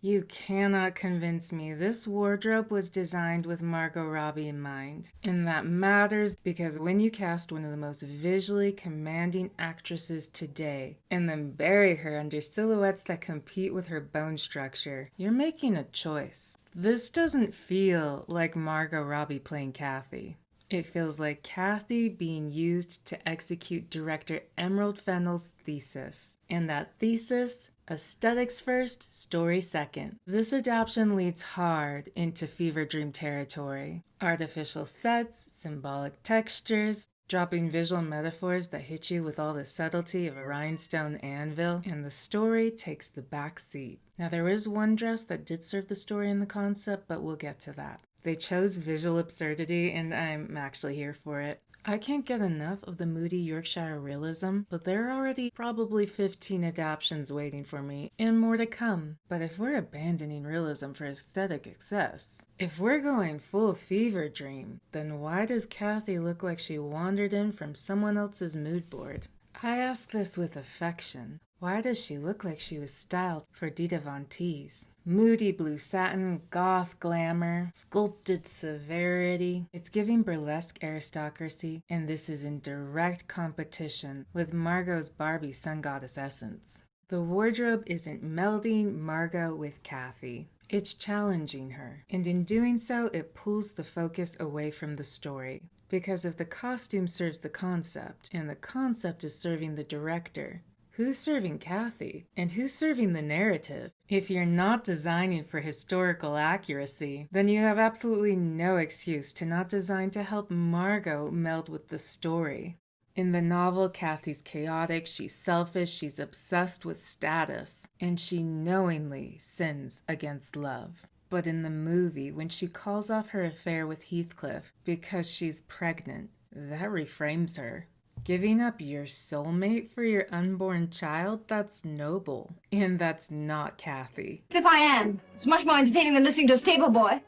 You cannot convince me this wardrobe was designed with Margot Robbie in mind. And that matters because when you cast one of the most visually commanding actresses today and then bury her under silhouettes that compete with her bone structure, you're making a choice. This doesn't feel like Margot Robbie playing Kathy. It feels like Kathy being used to execute director Emerald Fennell's thesis. And that thesis: aesthetics first, story second. This adaptation leads hard into fever dream territory. Artificial sets, symbolic textures, dropping visual metaphors that hit you with all the subtlety of a rhinestone anvil, and the story takes the back seat. Now there is one dress that did serve the story and the concept, but we'll get to that. They chose visual absurdity, and I'm actually here for it. I can't get enough of the moody Yorkshire realism, but there are already probably 15 adaptations waiting for me, and more to come. But if we're abandoning realism for aesthetic excess, if we're going full fever dream, then why does Kathy look like she wandered in from someone else's mood board? I ask this with affection. Why does she look like she was styled for Dita Von Teese? Moody blue satin, goth glamour, sculpted severity. It's giving burlesque aristocracy, and this is in direct competition with Margot's Barbie sun goddess essence. The wardrobe isn't melding Margot with Kathy. It's challenging her, and in doing so, it pulls the focus away from the story. Because if the costume serves the concept, and the concept is serving the director, who's serving Kathy? And who's serving the narrative? If you're not designing for historical accuracy, then you have absolutely no excuse to not design to help Margot meld with the story. In the novel, Kathy's chaotic, she's selfish, she's obsessed with status, and she knowingly sins against love. But in the movie, when she calls off her affair with Heathcliff because she's pregnant, that reframes her. Giving up your soulmate for your unborn child, that's noble. And that's not Kathy. If I am, it's much more entertaining than listening to a stable boy.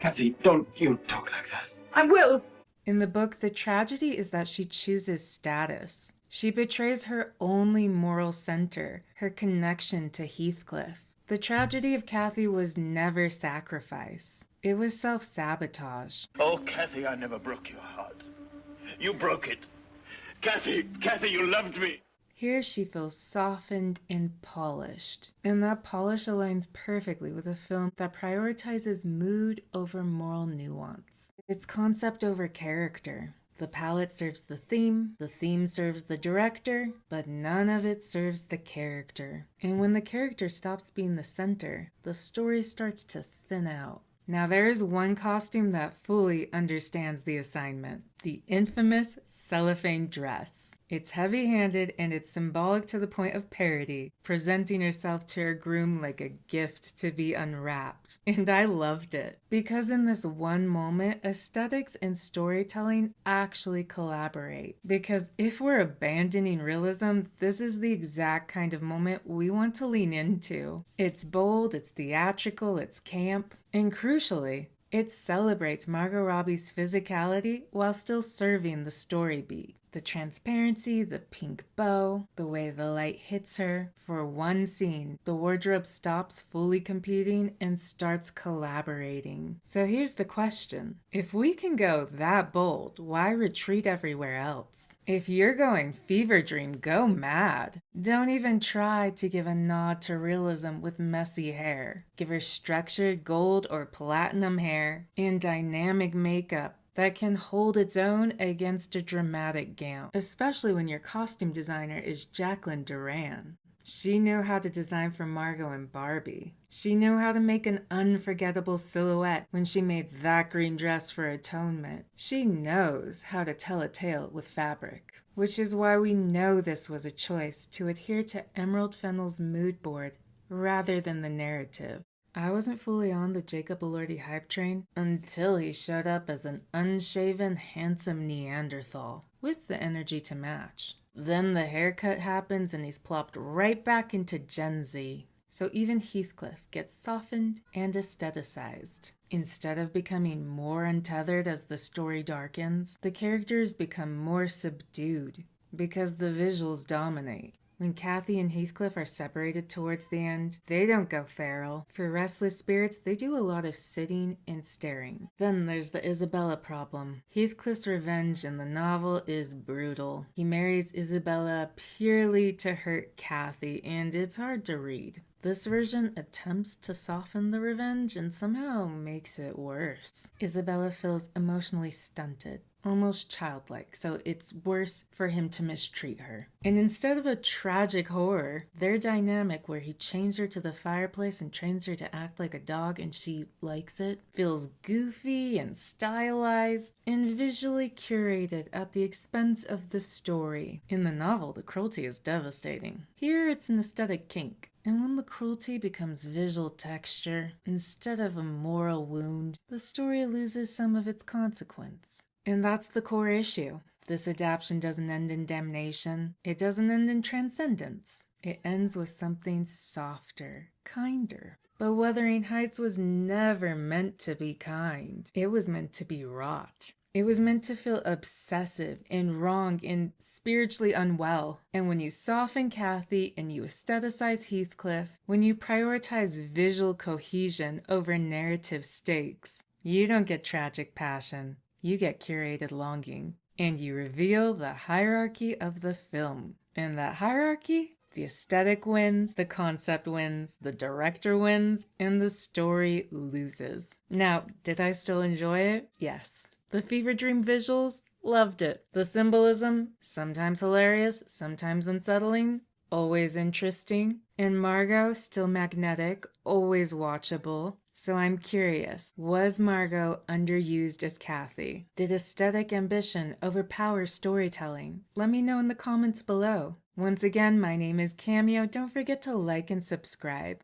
Kathy, don't you talk like that. I will. In the book, the tragedy is that she chooses status. She betrays her only moral center, her connection to Heathcliff. The tragedy of Kathy was never sacrifice. It was self-sabotage. Oh, Kathy, I never broke your heart. You broke it. Kathy, you loved me. Here she feels softened and polished. And that polish aligns perfectly with a film that prioritizes mood over moral nuance. It's concept over character. The palette serves the theme serves the director, but none of it serves the character. And when the character stops being the center, the story starts to thin out. Now there is one costume that fully understands the assignment. The infamous cellophane dress. It's heavy-handed and it's symbolic to the point of parody, presenting herself to her groom like a gift to be unwrapped. And I loved it, because in this one moment, aesthetics and storytelling actually collaborate. Because if we're abandoning realism, this is the exact kind of moment we want to lean into. It's bold, it's theatrical, it's camp, and crucially, it celebrates Margot Robbie's physicality while still serving the story beat. The transparency, the pink bow, the way the light hits her. For one scene, the wardrobe stops fully competing and starts collaborating. So here's the question. If we can go that bold, why retreat everywhere else? If you're going fever dream, go mad. Don't even try to give a nod to realism with messy hair. Give her structured gold or platinum hair and dynamic makeup that can hold its own against a dramatic gown, especially when your costume designer is Jacqueline Durran. She knew how to design for Margot and Barbie. She knew how to make an unforgettable silhouette when she made that green dress for Atonement. She knows how to tell a tale with fabric, which is why we know this was a choice to adhere to Emerald Fennell's mood board rather than the narrative. I wasn't fully on the Jacob Elordi hype train until he showed up as an unshaven, handsome Neanderthal with the energy to match. Then the haircut happens and he's plopped right back into Gen Z. So even Heathcliff gets softened and aestheticized. Instead of becoming more untethered as the story darkens, the characters become more subdued because the visuals dominate. When Cathy and Heathcliff are separated towards the end, they don't go feral. For restless spirits, they do a lot of sitting and staring. Then there's the Isabella problem. Heathcliff's revenge in the novel is brutal. He marries Isabella purely to hurt Cathy, and it's hard to read. This version attempts to soften the revenge and somehow makes it worse. Isabella feels emotionally stunted, almost childlike, so it's worse for him to mistreat her. And instead of a tragic horror, their dynamic where he chains her to the fireplace and trains her to act like a dog and she likes it, feels goofy and stylized and visually curated at the expense of the story. In the novel, the cruelty is devastating. Here, it's an aesthetic kink. And when the cruelty becomes visual texture instead of a moral wound, the story loses some of its consequence. And that's the core issue. This adaptation doesn't end in damnation. It doesn't end in transcendence. It ends with something softer, kinder. But Wuthering Heights was never meant to be kind. It was meant to be wrought. It was meant to feel obsessive and wrong and spiritually unwell. And when you soften Cathy and you aestheticize Heathcliff, when you prioritize visual cohesion over narrative stakes, you don't get tragic passion. You get curated longing. And you reveal the hierarchy of the film. And that hierarchy? The aesthetic wins, the concept wins, the director wins, and the story loses. Now, did I still enjoy it? Yes. The fever dream visuals? Loved it. The symbolism? Sometimes hilarious, sometimes unsettling, always interesting. And Margot, still magnetic, always watchable. So I'm curious, was Margot underused as Cathy? Did aesthetic ambition overpower storytelling? Let me know in the comments below. Once again, my name is Cameo. Don't forget to like and subscribe.